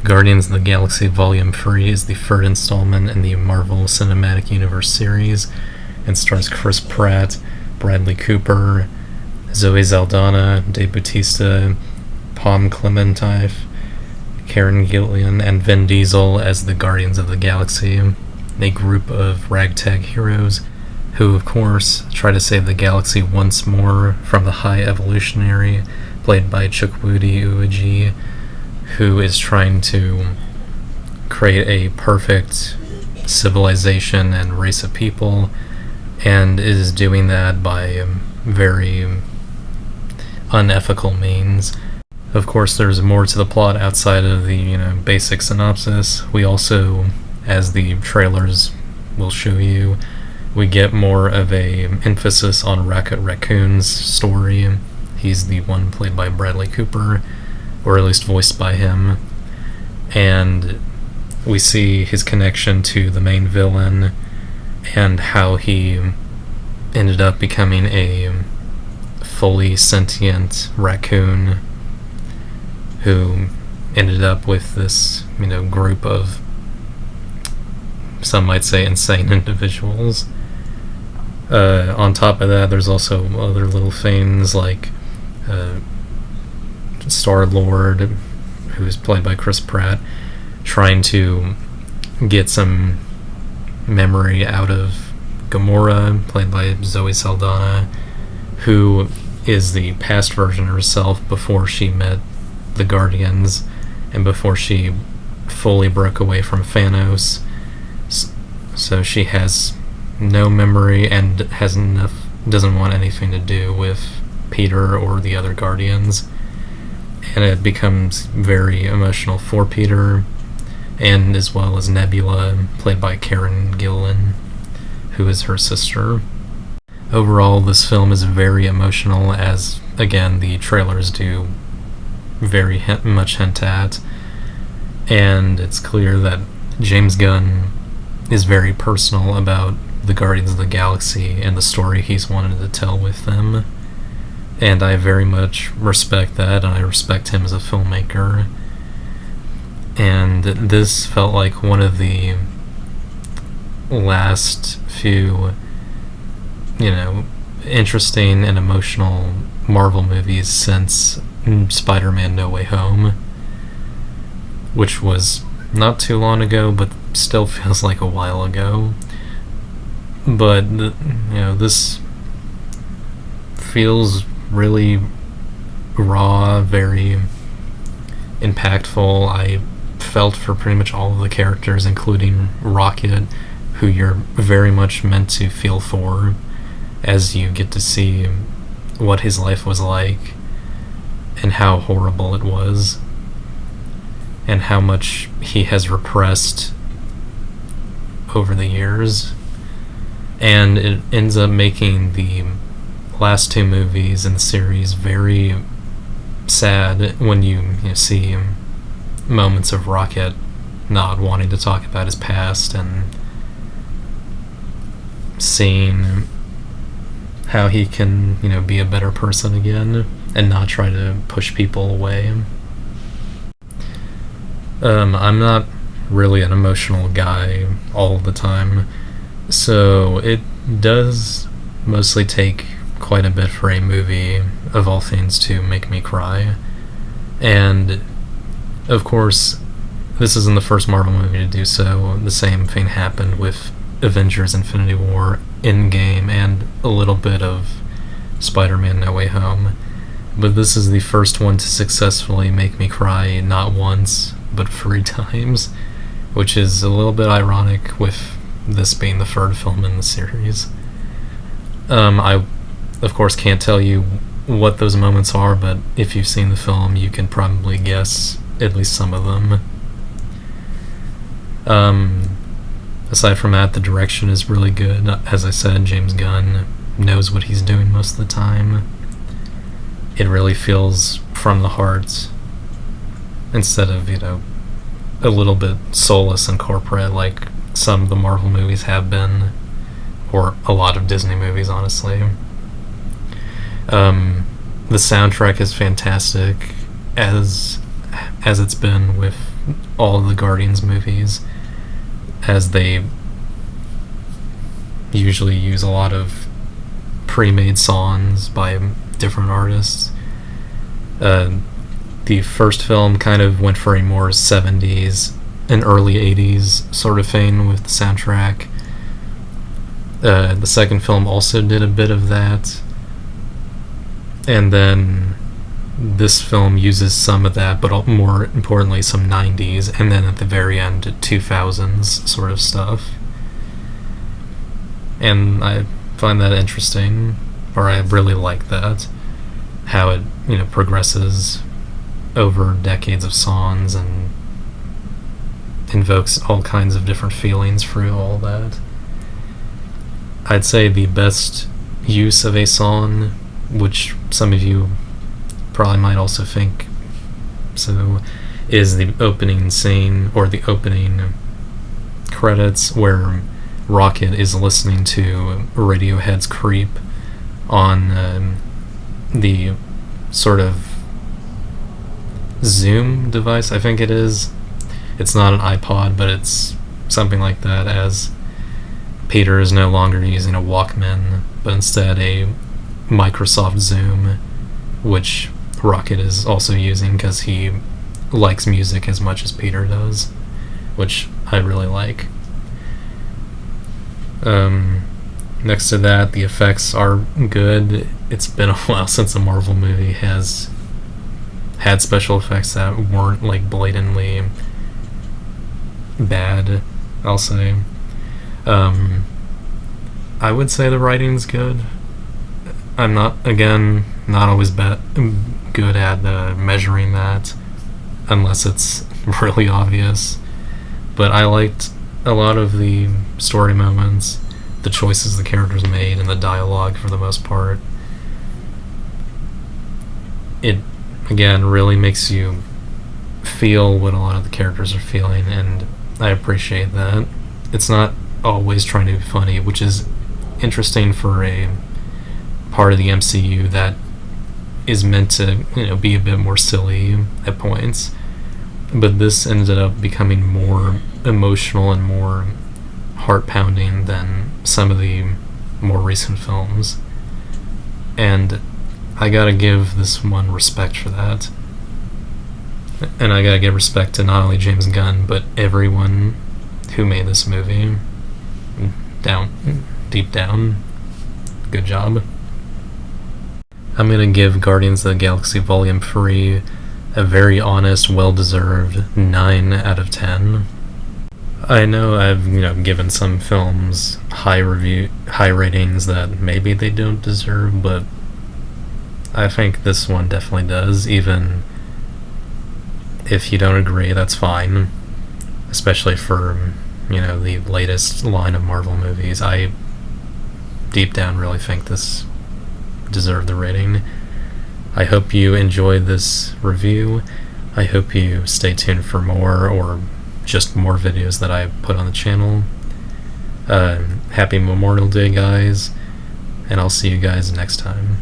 Guardians of the Galaxy Volume 3 is the third installment in the Marvel Cinematic Universe series and stars Chris Pratt, Bradley Cooper, Zoe Saldana, Dave Bautista, Pom Klementieff, Karen Gillian, and Vin Diesel as the Guardians of the Galaxy, a group of ragtag heroes who, of course, try to save the galaxy once more from the High-Evolutionary, played by Chukwudi Iwuji, who is trying to create a perfect civilization and race of people, and is doing that by very unethical means. Of course, there's more to the plot outside of the basic synopsis. We also, as the trailers will show you, we get more of a emphasis on Rocket Raccoon's story. He's the one played by Bradley Cooper, or at least voiced by him, and we see his connection to the main villain and how he ended up becoming a fully sentient raccoon who ended up with this group of, some might say, insane individuals. On top of that, there's also other little things like Star-Lord, who's played by Chris Pratt, trying to get some memory out of Gamora, played by Zoe Saldana, who is the past version of herself before she met the Guardians and before she fully broke away from Thanos. So she has no memory and doesn't want anything to do with Peter or the other Guardians, and it becomes very emotional for Peter, and as well as Nebula, played by Karen Gillan, who is her sister. Overall, this film is very emotional, as again the trailers do very much hint at, and it's clear that James Gunn is very personal about the Guardians of the Galaxy and the story he's wanted to tell with them, and I very much respect that, and I respect him as a filmmaker. And this felt like one of the last few interesting and emotional Marvel movies since Spider-Man No Way Home, which was not too long ago, but still feels like a while ago. But this feels really raw, very impactful. I felt for pretty much all of the characters, including Rocket, who you're very much meant to feel for as you get to see what his life was like and how horrible it was and how much he has repressed over the years. And it ends up making the last two movies in the series very sad when you see moments of Rocket not wanting to talk about his past and seeing how he can be a better person again and not try to push people away. I'm not really an emotional guy all the time, so it does mostly take quite a bit for a movie of all things to make me cry. And of course, this isn't the first Marvel movie to do so. The same thing happened with Avengers Infinity War, Endgame, and a little bit of Spider-Man No Way Home. But this is the first one to successfully make me cry not once, but 3 times, which is a little bit ironic with this being the third film in the series. I, of course, can't tell you what those moments are, but if you've seen the film, you can probably guess at least some of them. Aside from that, the direction is really good. As I said, James Gunn knows what he's doing most of the time. It really feels from the heart, instead of, a little bit soulless and corporate like some of the Marvel movies have been, or a lot of Disney movies, honestly. The soundtrack is fantastic, as as it's been with all of the Guardians movies, as they usually use a lot of pre-made songs by different artists. The first film kind of went for a more 70s and early 80s sort of thing with the soundtrack. The second film also did a bit of that. And then this film uses some of that, but more importantly some 90s, and then at the very end 2000s sort of stuff. And I find that interesting, or I really like that, how it, progresses over decades of songs and invokes all kinds of different feelings through all that. I'd say the best use of a song, which some of you probably might also think so, is the opening scene, or the opening credits, where Rocket is listening to Radiohead's Creep on the sort of Zoom device, I think it is. It's not an iPod, but it's something like that, as Peter is no longer using a Walkman, but instead a Microsoft Zoom, which Rocket is also using because he likes music as much as Peter does, which I really like. Next to that, the effects are good. It's been a while since a Marvel movie has had special effects that weren't like blatantly bad, I'll say. I would say the writing's good. I'm not always good at measuring that, unless it's really obvious. But I liked a lot of the story moments, the choices the characters made, and the dialogue for the most part. It, again, really makes you feel what a lot of the characters are feeling, and I appreciate that. It's not always trying to be funny, which is interesting for a part of the MCU that is meant to, be a bit more silly at points. But this ended up becoming more emotional and more heart-pounding than some of the more recent films. And I gotta give this one respect for that. And I gotta give respect to not only James Gunn, but everyone who made this movie. Deep down, good job. I'm gonna give Guardians of the Galaxy Volume 3 a very honest, well-deserved 9 out of 10. I know I've, given some films high ratings that maybe they don't deserve, but I think this one definitely does. Even if you don't agree, that's fine. Especially for, the latest line of Marvel movies. I deep down really think this deserved the rating. I hope you enjoyed this review. I hope you stay tuned for more, or just more videos that I put on the channel. Happy Memorial Day, guys, and I'll see you guys next time.